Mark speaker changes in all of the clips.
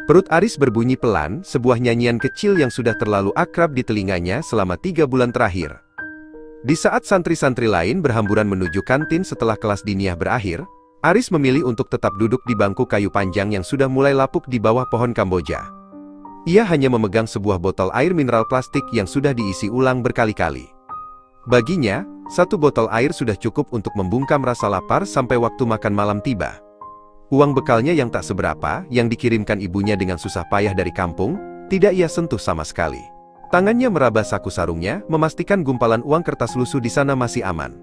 Speaker 1: Perut Aris berbunyi pelan, sebuah nyanyian kecil yang sudah terlalu akrab di telinganya selama 3 bulan terakhir. Di saat santri-santri lain berhamburan menuju kantin setelah kelas diniyah berakhir, Aris memilih untuk tetap duduk di bangku kayu panjang yang sudah mulai lapuk di bawah pohon Kamboja. Ia hanya memegang sebuah botol air mineral plastik yang sudah diisi ulang berkali-kali. Baginya, satu botol air sudah cukup untuk membungkam rasa lapar sampai waktu makan malam tiba. Uang bekalnya yang tak seberapa, yang dikirimkan ibunya dengan susah payah dari kampung, tidak ia sentuh sama sekali. Tangannya meraba saku sarungnya, memastikan gumpalan uang kertas lusuh di sana masih aman.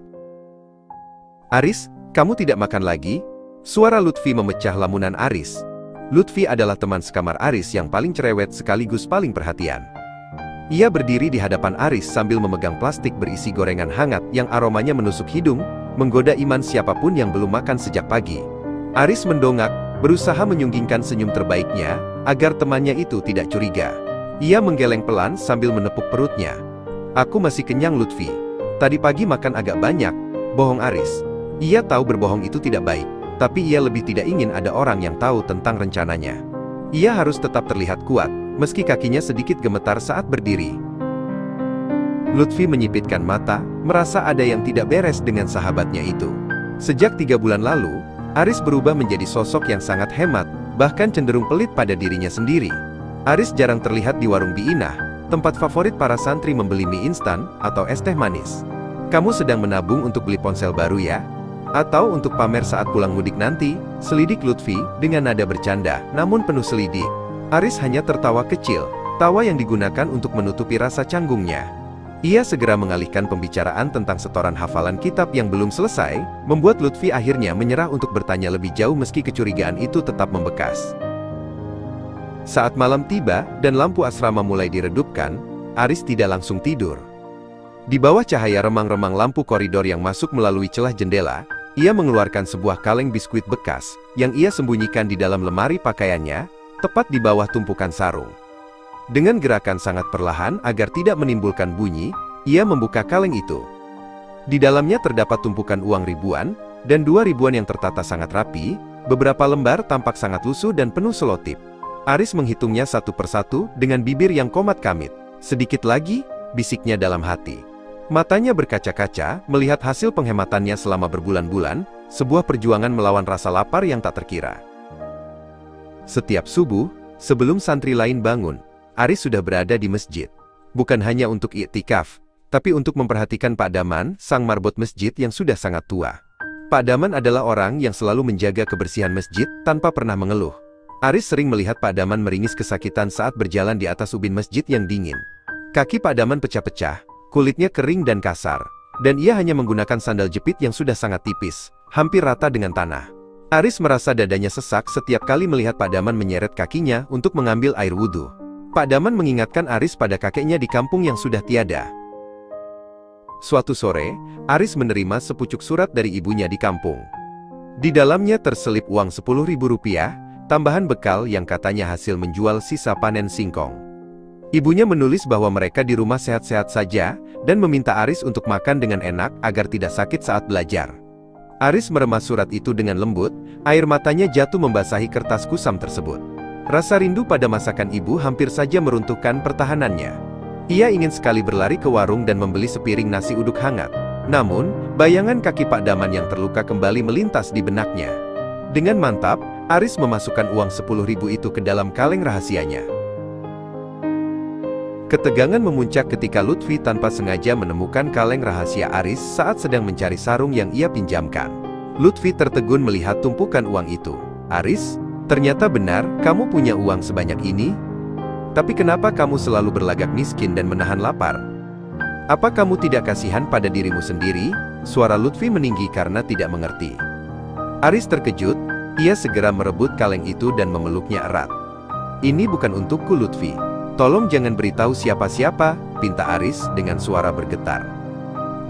Speaker 1: "Aris, kamu tidak makan lagi?" Suara Lutfi memecah lamunan Aris. Lutfi adalah teman sekamar Aris yang paling cerewet sekaligus paling perhatian. Ia berdiri di hadapan Aris sambil memegang plastik berisi gorengan hangat yang aromanya menusuk hidung, menggoda iman siapapun yang belum makan sejak pagi. Aris mendongak, berusaha menyunggingkan senyum terbaiknya, agar temannya itu tidak curiga. Ia menggeleng pelan sambil menepuk perutnya. "Aku masih kenyang Lutfi. Tadi pagi makan agak banyak." Bohong Aris. Ia tahu berbohong itu tidak baik, tapi ia lebih tidak ingin ada orang yang tahu tentang rencananya. Ia harus tetap terlihat kuat, meski kakinya sedikit gemetar saat berdiri. Lutfi menyipitkan mata, merasa ada yang tidak beres dengan sahabatnya itu. Sejak 3 bulan lalu, Aris berubah menjadi sosok yang sangat hemat, bahkan cenderung pelit pada dirinya sendiri. Aris jarang terlihat di warung Biinah, tempat favorit para santri membeli mie instan atau es teh manis. "Kamu sedang menabung untuk beli ponsel baru ya? Atau untuk pamer saat pulang mudik nanti?" selidik Lutfi dengan nada bercanda, namun penuh selidik. Aris hanya tertawa kecil, tawa yang digunakan untuk menutupi rasa canggungnya. Ia segera mengalihkan pembicaraan tentang setoran hafalan kitab yang belum selesai, membuat Lutfi akhirnya menyerah untuk bertanya lebih jauh meski kecurigaan itu tetap membekas. Saat malam tiba dan lampu asrama mulai diredupkan, Aris tidak langsung tidur. Di bawah cahaya remang-remang lampu koridor yang masuk melalui celah jendela, ia mengeluarkan sebuah kaleng biskuit bekas, yang ia sembunyikan di dalam lemari pakaiannya, tepat di bawah tumpukan sarung. Dengan gerakan sangat perlahan agar tidak menimbulkan bunyi, ia membuka kaleng itu. Di dalamnya terdapat tumpukan uang ribuan, dan 2 ribuan yang tertata sangat rapi, beberapa lembar tampak sangat lusuh dan penuh selotip. Aris menghitungnya satu persatu dengan bibir yang komat kamit. "Sedikit lagi," bisiknya dalam hati. Matanya berkaca-kaca, melihat hasil penghematannya selama berbulan-bulan, sebuah perjuangan melawan rasa lapar yang tak terkira. Setiap subuh, sebelum santri lain bangun, Aris sudah berada di masjid. Bukan hanya untuk i'tikaf, tapi untuk memperhatikan Pak Daman, sang marbot masjid yang sudah sangat tua. Pak Daman adalah orang yang selalu menjaga kebersihan masjid, tanpa pernah mengeluh. Aris sering melihat Pak Daman meringis kesakitan saat berjalan di atas ubin masjid yang dingin. Kaki Pak Daman pecah-pecah, kulitnya kering dan kasar, dan ia hanya menggunakan sandal jepit yang sudah sangat tipis, hampir rata dengan tanah. Aris merasa dadanya sesak setiap kali melihat Pak Daman menyeret kakinya untuk mengambil air wudhu. Pak Daman mengingatkan Aris pada kakeknya di kampung yang sudah tiada. Suatu sore, Aris menerima sepucuk surat dari ibunya di kampung. Di dalamnya terselip uang 10.000 rupiah, tambahan bekal yang katanya hasil menjual sisa panen singkong. Ibunya menulis bahwa mereka di rumah sehat-sehat saja, dan meminta Aris untuk makan dengan enak agar tidak sakit saat belajar. Aris meremas surat itu dengan lembut, air matanya jatuh membasahi kertas kusam tersebut. Rasa rindu pada masakan ibu hampir saja meruntuhkan pertahanannya. Ia ingin sekali berlari ke warung dan membeli sepiring nasi uduk hangat. Namun, bayangan kaki Pak Daman yang terluka kembali melintas di benaknya. Dengan mantap, Aris memasukkan uang 10.000 itu ke dalam kaleng rahasianya. Ketegangan memuncak ketika Lutfi tanpa sengaja menemukan kaleng rahasia Aris saat sedang mencari sarung yang ia pinjamkan. Lutfi tertegun melihat tumpukan uang itu. "Aris, ternyata benar, kamu punya uang sebanyak ini? Tapi kenapa kamu selalu berlagak miskin dan menahan lapar? Apa kamu tidak kasihan pada dirimu sendiri?" Suara Lutfi meninggi karena tidak mengerti. Aris terkejut. Ia segera merebut kaleng itu dan memeluknya erat. "Ini bukan untukku Lutfi. Tolong jangan beritahu siapa-siapa," pinta Aris dengan suara bergetar.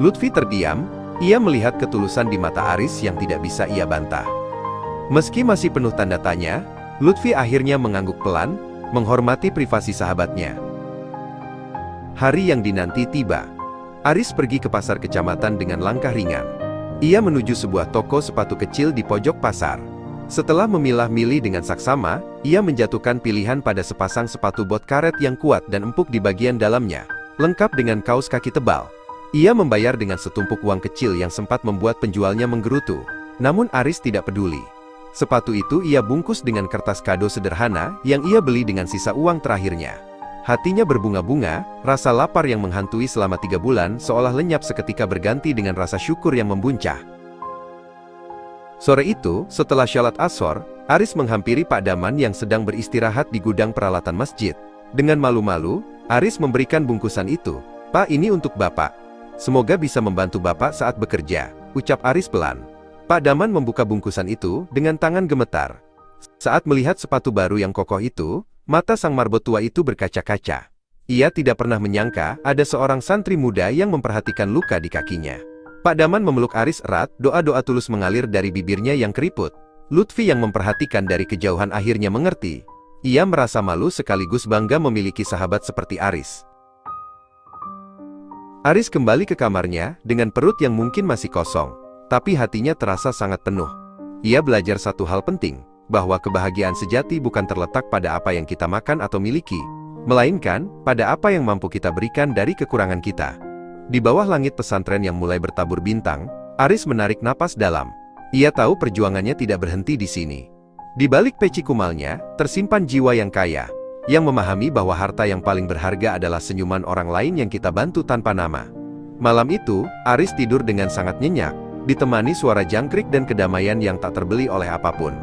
Speaker 1: Lutfi terdiam, ia melihat ketulusan di mata Aris yang tidak bisa ia bantah. Meski masih penuh tanda tanya, Lutfi akhirnya mengangguk pelan, menghormati privasi sahabatnya. Hari yang dinanti tiba. Aris pergi ke pasar kecamatan dengan langkah ringan. Ia menuju sebuah toko sepatu kecil di pojok pasar. Setelah memilah-milih dengan saksama, ia menjatuhkan pilihan pada sepasang sepatu bot karet yang kuat dan empuk di bagian dalamnya, lengkap dengan kaos kaki tebal. Ia membayar dengan setumpuk uang kecil yang sempat membuat penjualnya menggerutu. Namun Aris tidak peduli. Sepatu itu ia bungkus dengan kertas kado sederhana yang ia beli dengan sisa uang terakhirnya. Hatinya berbunga-bunga, rasa lapar yang menghantui selama 3 bulan seolah lenyap seketika berganti dengan rasa syukur yang membuncah. Sore itu, setelah syalat Ashor, Aris menghampiri Pak Daman yang sedang beristirahat di gudang peralatan masjid. Dengan malu-malu, Aris memberikan bungkusan itu. "Pak, ini untuk Bapak. Semoga bisa membantu Bapak saat bekerja," ucap Aris pelan. Pak Daman membuka bungkusan itu dengan tangan gemetar. Saat melihat sepatu baru yang kokoh itu, mata sang marbot tua itu berkaca-kaca. Ia tidak pernah menyangka ada seorang santri muda yang memperhatikan luka di kakinya. Pak Daman memeluk Aris erat, doa-doa tulus mengalir dari bibirnya yang keriput. Lutfi yang memperhatikan dari kejauhan akhirnya mengerti. Ia merasa malu sekaligus bangga memiliki sahabat seperti Aris. Aris kembali ke kamarnya dengan perut yang mungkin masih kosong, tapi hatinya terasa sangat penuh. Ia belajar satu hal penting, bahwa kebahagiaan sejati bukan terletak pada apa yang kita makan atau miliki, melainkan pada apa yang mampu kita berikan dari kekurangan kita. Di bawah langit pesantren yang mulai bertabur bintang, Aris menarik napas dalam. Ia tahu perjuangannya tidak berhenti di sini. Di balik peci kumalnya, tersimpan jiwa yang kaya, yang memahami bahwa harta yang paling berharga adalah senyuman orang lain yang kita bantu tanpa nama. Malam itu, Aris tidur dengan sangat nyenyak, ditemani suara jangkrik dan kedamaian yang tak terbeli oleh apapun.